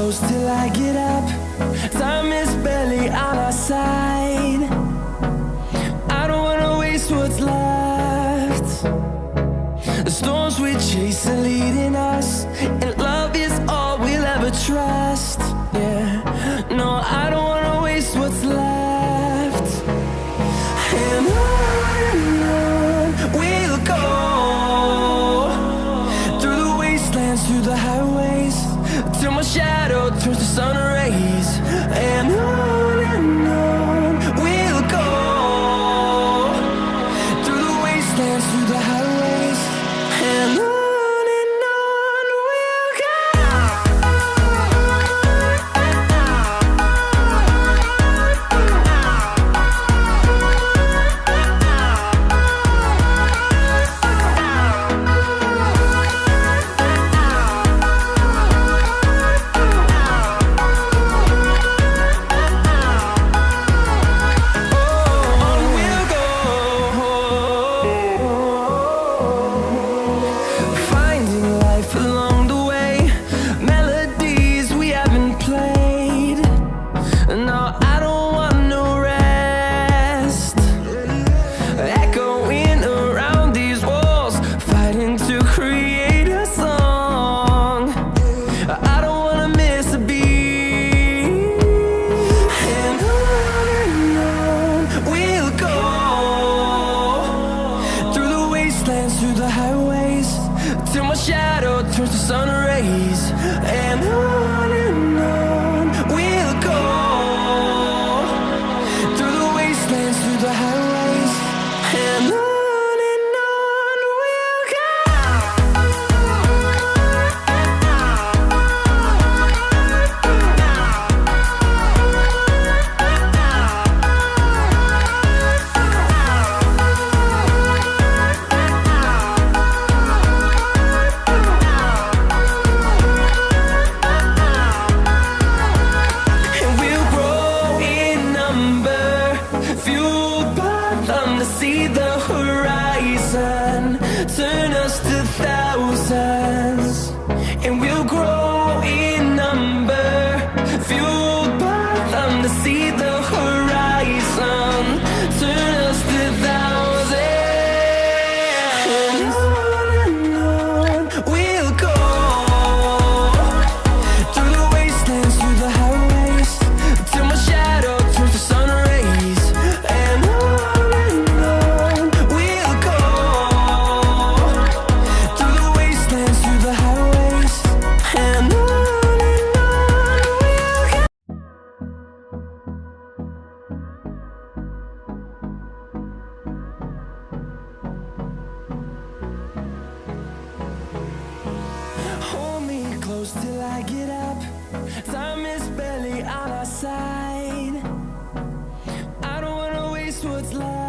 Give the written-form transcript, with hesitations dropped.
close till I get up. Time is barely on our side. I don't wanna waste what's left. The storms we chase are leading us, and love is all we'll ever trust. Yeah, no, I don't wanna waste what's left. And on we'll go, through the wastelands, through the highways, till my shadow turns to sun rays. And on we'll go, through the wastelands, through the highways, and on we'll go. Through the highways, till my shadow turns to sun rays. And on we'll go, through the wastelands, through the highways, and on we'll go. See the horizon, turn us to thousands, and we'll grow in number, fueled by them to see the horizon, turn us to thousands, and on we'll go, through the wastelands, through the highways, till my shadow turns to sun rays. And close till I get up. Time is barely on our side. I don't wanna waste what's left.